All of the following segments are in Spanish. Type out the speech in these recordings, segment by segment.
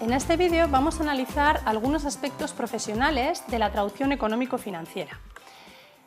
En este vídeo vamos a analizar algunos aspectos profesionales de la traducción económico-financiera.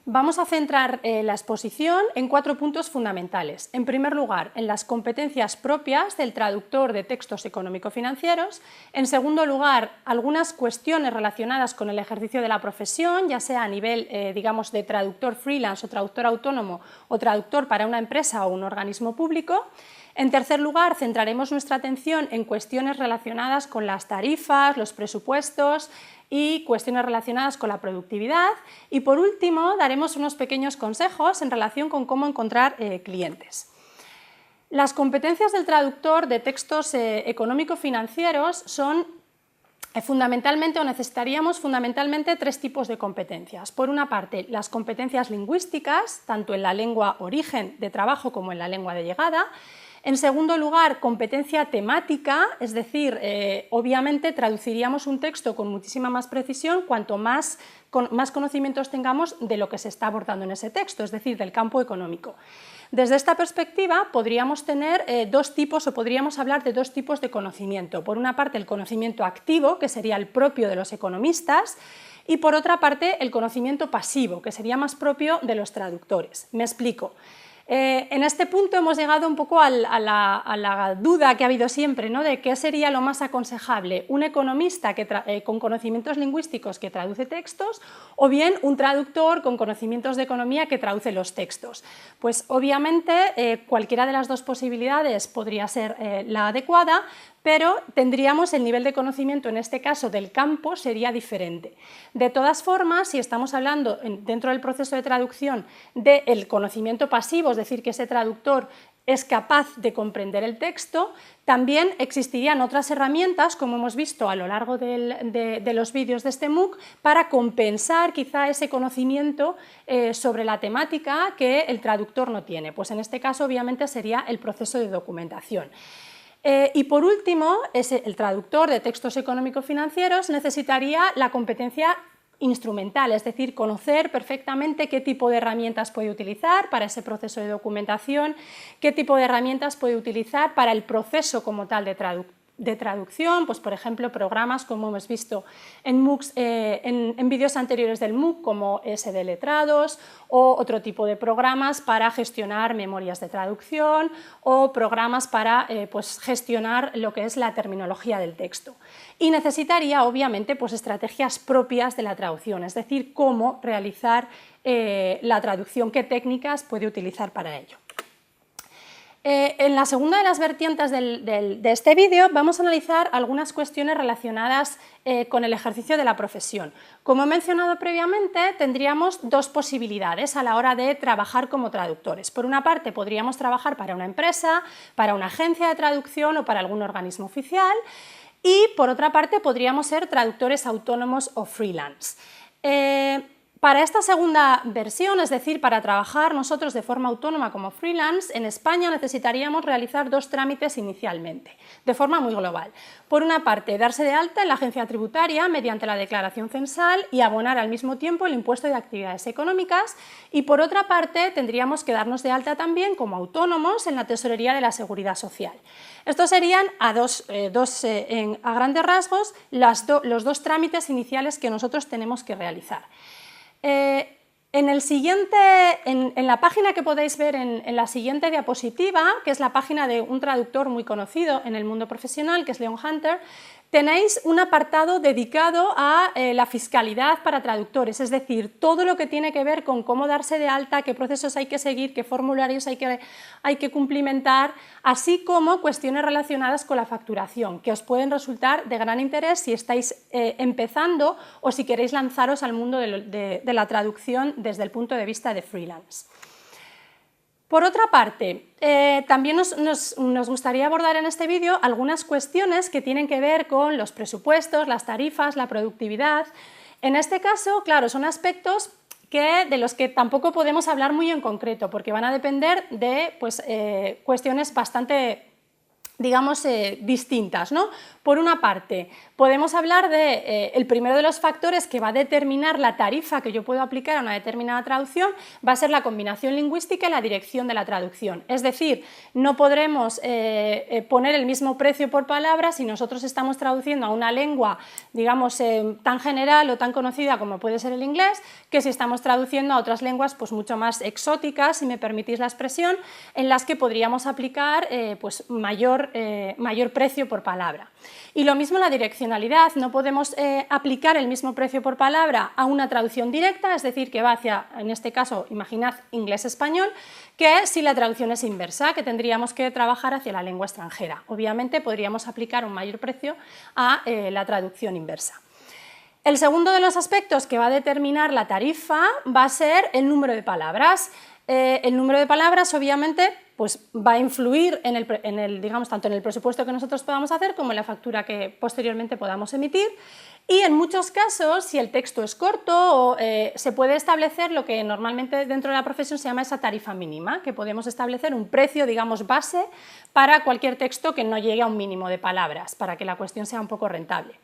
Vamos a centrar la exposición en 4 puntos fundamentales. En primer lugar, en las competencias propias del traductor de textos económico-financieros. En segundo lugar, algunas cuestiones relacionadas con el ejercicio de la profesión, ya sea a nivel, digamos, de traductor freelance o traductor autónomo o traductor para una empresa o un organismo público. En tercer lugar, centraremos nuestra atención en cuestiones relacionadas con las tarifas, los presupuestos y cuestiones relacionadas con la productividad. Y por último, daremos unos pequeños consejos en relación con cómo encontrar clientes. Las competencias del traductor de textos económico-financieros son fundamentalmente, o necesitaríamos fundamentalmente 3 tipos de competencias. Por una parte, las competencias lingüísticas, tanto en la lengua origen de trabajo como en la lengua de llegada. En segundo lugar, competencia temática, es decir, obviamente traduciríamos un texto con muchísima más precisión cuanto más conocimientos tengamos de lo que se está abordando en ese texto, es decir, del campo económico. Desde esta perspectiva podríamos tener podríamos hablar de 2 tipos de conocimiento. Por una parte, el conocimiento activo, que sería el propio de los economistas, y por otra parte, el conocimiento pasivo, que sería más propio de los traductores. Me explico. En este punto hemos llegado un poco a la duda que ha habido siempre, ¿no?, de qué sería lo más aconsejable, un economista con conocimientos lingüísticos que traduce textos o bien un traductor con conocimientos de economía que traduce los textos. Pues obviamente cualquiera de las 2 posibilidades podría ser la adecuada, pero tendríamos el nivel de conocimiento, en este caso del campo, sería diferente. De todas formas, si estamos hablando dentro del proceso de traducción del conocimiento pasivo, es decir, que ese traductor es capaz de comprender el texto, también existirían otras herramientas, como hemos visto a lo largo de los vídeos de este MOOC, para compensar quizá ese conocimiento sobre la temática que el traductor no tiene. Pues en este caso, obviamente, sería el proceso de documentación. Y por último, el traductor de textos económico-financieros necesitaría la competencia instrumental, es decir, conocer perfectamente qué tipo de herramientas puede utilizar para ese proceso de documentación, qué tipo de herramientas puede utilizar para el proceso como tal de traducción, pues por ejemplo programas como hemos visto en MOOCs, en vídeos anteriores del MOOC, como SD Letrados, o otro tipo de programas para gestionar memorias de traducción o programas para pues gestionar lo que es la terminología del texto. Y necesitaría obviamente pues estrategias propias de la traducción, es decir, cómo realizar la traducción, qué técnicas puede utilizar para ello. En la segunda de las vertientes de este vídeo vamos a analizar algunas cuestiones relacionadas con el ejercicio de la profesión. Como he mencionado previamente, tendríamos 2 posibilidades a la hora de trabajar como traductores. Por una parte, podríamos trabajar para una empresa, para una agencia de traducción o para algún organismo oficial, y por otra parte podríamos ser traductores autónomos o freelance. Para esta segunda versión, es decir, para trabajar nosotros de forma autónoma como freelance, en España necesitaríamos realizar 2 trámites inicialmente, de forma muy global. Por una parte, darse de alta en la agencia tributaria mediante la declaración censal y abonar al mismo tiempo el impuesto de actividades económicas, y por otra parte, tendríamos que darnos de alta también como autónomos en la Tesorería de la Seguridad Social. Estos serían, a grandes rasgos, los 2 trámites iniciales que nosotros tenemos que realizar. En la página que podéis ver en la siguiente diapositiva, que es la página de un traductor muy conocido en el mundo profesional, que es Leon Hunter, tenéis un apartado dedicado a la fiscalidad para traductores, es decir, todo lo que tiene que ver con cómo darse de alta, qué procesos hay que seguir, qué formularios hay que cumplimentar, así como cuestiones relacionadas con la facturación, que os pueden resultar de gran interés si estáis empezando o si queréis lanzaros al mundo de la traducción desde el punto de vista de freelance. Por otra parte, también nos gustaría abordar en este vídeo algunas cuestiones que tienen que ver con los presupuestos, las tarifas, la productividad. En este caso, claro, son aspectos de los que tampoco podemos hablar muy en concreto, porque van a depender de cuestiones bastante, digamos, distintas, ¿no? Por una parte, podemos hablar de el primero de los factores que va a determinar la tarifa que yo puedo aplicar a una determinada traducción, va a ser la combinación lingüística y la dirección de la traducción. Es decir, no podremos poner el mismo precio por palabra si nosotros estamos traduciendo a una lengua, digamos, tan general o tan conocida como puede ser el inglés, que si estamos traduciendo a otras lenguas pues mucho más exóticas, si me permitís la expresión, en las que podríamos aplicar pues mayor precio por palabra. Y lo mismo la direccionalidad, no podemos aplicar el mismo precio por palabra a una traducción directa, es decir, que va hacia, en este caso, imaginad inglés-español, que si la traducción es inversa, que tendríamos que trabajar hacia la lengua extranjera. Obviamente podríamos aplicar un mayor precio a la traducción inversa. El segundo de los aspectos que va a determinar la tarifa va a ser el número de palabras. El número de palabras, obviamente, pues va a influir digamos, tanto en el presupuesto que nosotros podamos hacer como en la factura que posteriormente podamos emitir. Y en muchos casos, si el texto es corto, se puede establecer lo que normalmente dentro de la profesión se llama esa tarifa mínima, que podemos establecer un precio, digamos, base para cualquier texto que no llegue a un mínimo de palabras, para que la cuestión sea un poco rentable.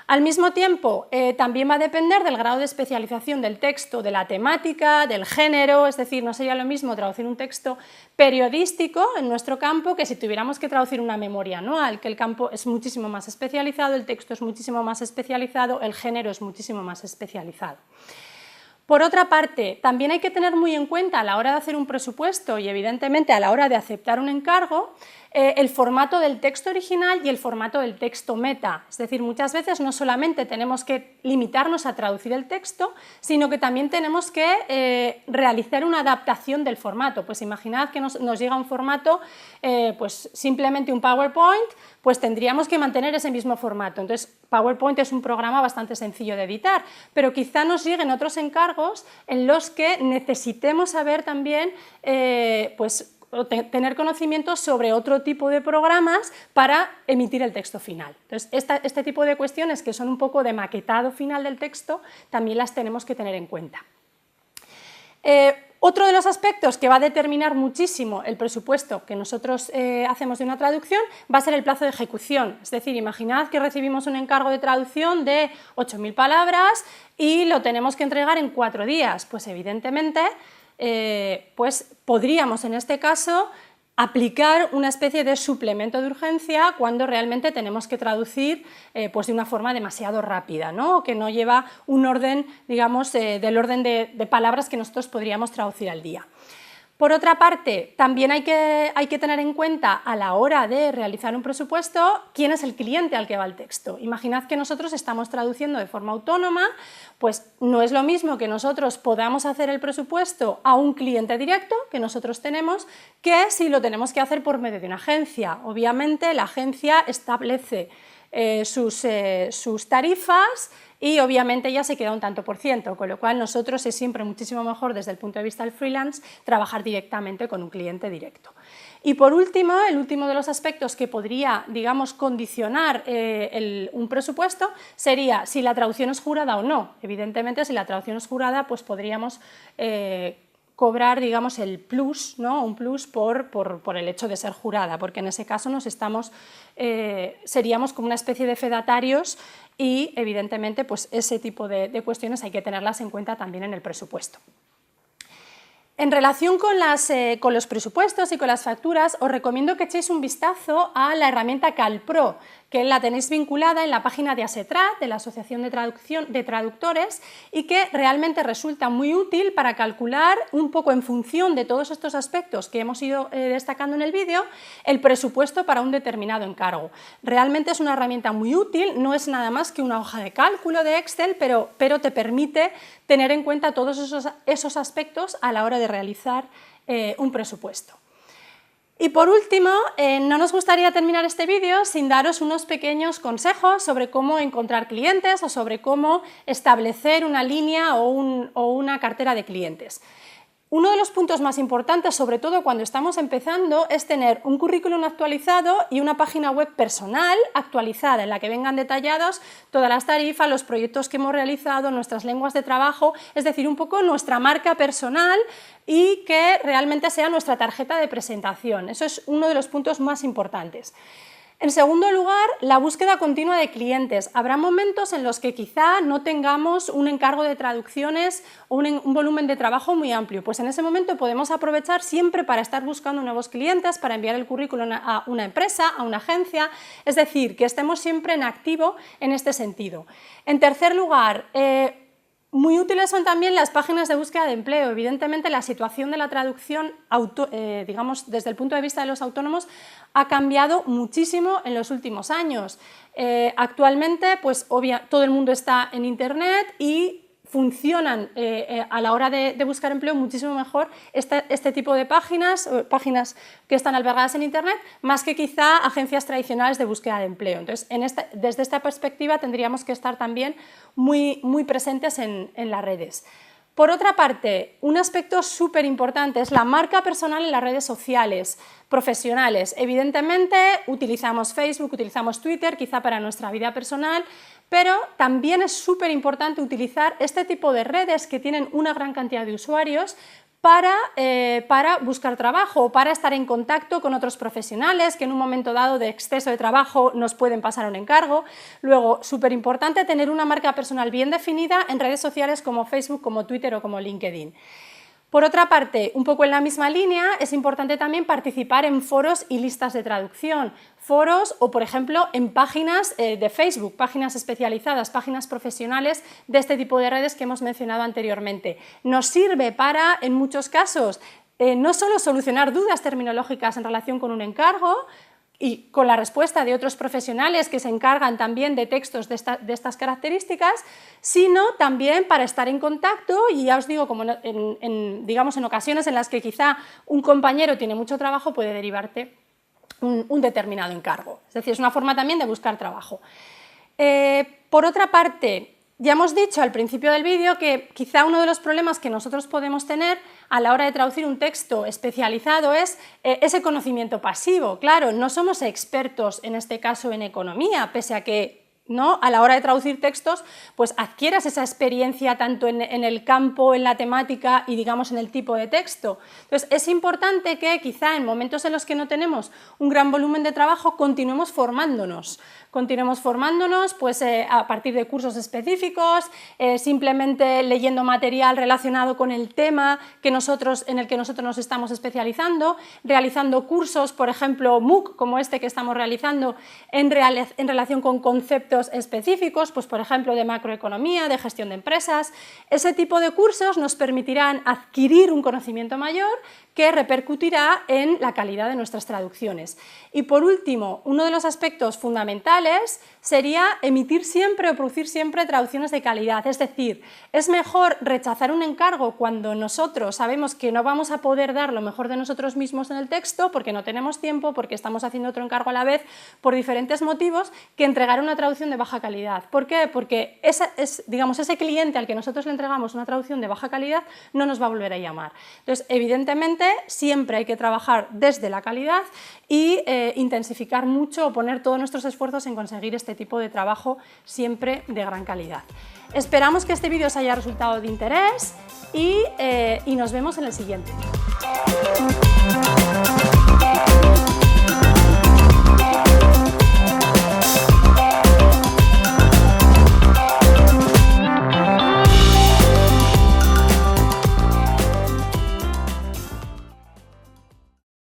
Al mismo tiempo, también va a depender del grado de especialización del texto, de la temática, del género, es decir, no sería lo mismo traducir un texto periodístico en nuestro campo que si tuviéramos que traducir una memoria anual, que el campo es muchísimo más especializado, el texto es muchísimo más especializado, el género es muchísimo más especializado. Por otra parte, también hay que tener muy en cuenta a la hora de hacer un presupuesto y evidentemente a la hora de aceptar un encargo, el formato del texto original y el formato del texto meta. Es decir, muchas veces no solamente tenemos que limitarnos a traducir el texto, sino que también tenemos que realizar una adaptación del formato. Pues imaginad que nos llega un formato, pues simplemente un PowerPoint, pues tendríamos que mantener ese mismo formato. Entonces, PowerPoint es un programa bastante sencillo de editar, pero quizá nos lleguen otros encargos en los que necesitemos saber también, pues, tener conocimientos sobre otro tipo de programas para emitir el texto final. Entonces, este tipo de cuestiones que son un poco de maquetado final del texto también las tenemos que tener en cuenta. Otro de los aspectos que va a determinar muchísimo el presupuesto que nosotros hacemos de una traducción va a ser el plazo de ejecución. Es decir, imaginad que recibimos un encargo de traducción de 8.000 palabras y lo tenemos que entregar en 4 días. Pues evidentemente pues podríamos en este caso aplicar una especie de suplemento de urgencia cuando realmente tenemos que traducir pues de una forma demasiado rápida, ¿no? Que no lleva un orden, digamos, del orden de palabras que nosotros podríamos traducir al día. Por otra parte, también hay que tener en cuenta a la hora de realizar un presupuesto quién es el cliente al que va el texto. Imaginad que nosotros estamos traduciendo de forma autónoma, pues no es lo mismo que nosotros podamos hacer el presupuesto a un cliente directo que nosotros tenemos que si lo tenemos que hacer por medio de una agencia. Obviamente la agencia establece sus tarifas y obviamente ya se queda un tanto por ciento, con lo cual nosotros es siempre muchísimo mejor desde el punto de vista del freelance trabajar directamente con un cliente directo. Y por último, el último de los aspectos que podría, digamos, condicionar un presupuesto sería si la traducción es jurada o no. Evidentemente, si la traducción es jurada, pues podríamos cobrar, digamos, el plus, ¿no? Un plus por el hecho de ser jurada, porque en ese caso seríamos como una especie de fedatarios y, evidentemente, pues ese tipo de cuestiones hay que tenerlas en cuenta también en el presupuesto. En relación con los presupuestos y con las facturas, os recomiendo que echéis un vistazo a la herramienta CalPro, que la tenéis vinculada en la página de ASETRAD, de la Asociación de Traductores, y que realmente resulta muy útil para calcular un poco en función de todos estos aspectos que hemos ido destacando en el vídeo, el presupuesto para un determinado encargo. Realmente es una herramienta muy útil, no es nada más que una hoja de cálculo de Excel, pero te permite tener en cuenta todos esos aspectos a la hora de realizar un presupuesto. Y por último, no nos gustaría terminar este vídeo sin daros unos pequeños consejos sobre cómo encontrar clientes o sobre cómo establecer una línea o una cartera de clientes. Uno de los puntos más importantes, sobre todo cuando estamos empezando, es tener un currículum actualizado y una página web personal actualizada en la que vengan detallados todas las tarifas, los proyectos que hemos realizado, nuestras lenguas de trabajo, es decir, un poco nuestra marca personal y que realmente sea nuestra tarjeta de presentación. Eso es uno de los puntos más importantes. En segundo lugar, la búsqueda continua de clientes. Habrá momentos en los que quizá no tengamos un encargo de traducciones o un volumen de trabajo muy amplio. Pues en ese momento podemos aprovechar siempre para estar buscando nuevos clientes, para enviar el currículum a una empresa, a una agencia, es decir, que estemos siempre en activo en este sentido. En tercer lugar, muy útiles son también las páginas de búsqueda de empleo. Evidentemente, la situación de la traducción, digamos, desde el punto de vista de los autónomos, ha cambiado muchísimo en los últimos años. Actualmente, pues, todo el mundo está en Internet y funcionan a la hora de buscar empleo muchísimo mejor este tipo de páginas que están albergadas en Internet, más que quizá agencias tradicionales de búsqueda de empleo. Entonces, desde esta perspectiva tendríamos que estar también muy presentes en las redes. Por otra parte, un aspecto súper importante es la marca personal en las redes sociales profesionales. Evidentemente, utilizamos Facebook, utilizamos Twitter, quizá para nuestra vida personal, pero también es súper importante utilizar este tipo de redes que tienen una gran cantidad de usuarios para buscar trabajo o para estar en contacto con otros profesionales que en un momento dado de exceso de trabajo nos pueden pasar un encargo. Luego, súper importante tener una marca personal bien definida en redes sociales como Facebook, como Twitter o como LinkedIn. Por otra parte, un poco en la misma línea, es importante también participar en foros y listas de traducción, foros o, por ejemplo, en páginas de Facebook, páginas especializadas, páginas profesionales de este tipo de redes que hemos mencionado anteriormente. Nos sirve para, en muchos casos, no solo solucionar dudas terminológicas en relación con un encargo, y con la respuesta de otros profesionales que se encargan también de textos de estas características, sino también para estar en contacto, y ya os digo, como digamos en ocasiones en las que quizá un compañero tiene mucho trabajo, puede derivarte un determinado encargo. Es decir, es una forma también de buscar trabajo. Por otra parte, ya hemos dicho al principio del vídeo que quizá uno de los problemas que nosotros podemos tener a la hora de traducir un texto especializado es ese conocimiento pasivo. Claro, no somos expertos en este caso en economía, pese a que a la hora de traducir textos, pues adquieras esa experiencia tanto en el campo, en la temática y digamos en el tipo de texto. Entonces es importante que quizá en momentos en los que no tenemos un gran volumen de trabajo continuemos formándonos pues, a partir de cursos específicos, simplemente leyendo material relacionado con el tema en el que nosotros nos estamos especializando, realizando cursos, por ejemplo, MOOC, como este que estamos realizando, en relación con conceptos específicos, pues, por ejemplo, de macroeconomía, de gestión de empresas. Ese tipo de cursos nos permitirán adquirir un conocimiento mayor que repercutirá en la calidad de nuestras traducciones. Y por último, uno de los aspectos fundamentales sería emitir siempre o producir siempre traducciones de calidad, es decir, es mejor rechazar un encargo cuando nosotros sabemos que no vamos a poder dar lo mejor de nosotros mismos en el texto porque no tenemos tiempo, porque estamos haciendo otro encargo a la vez, por diferentes motivos, que entregar una traducción de baja calidad. ¿Por qué? Porque ese cliente al que nosotros le entregamos una traducción de baja calidad no nos va a volver a llamar. Entonces, evidentemente, siempre hay que trabajar desde la calidad y intensificar mucho o poner todos nuestros esfuerzos en conseguir este tipo de trabajo siempre de gran calidad. Esperamos que este vídeo os haya resultado de interés y nos vemos en el siguiente.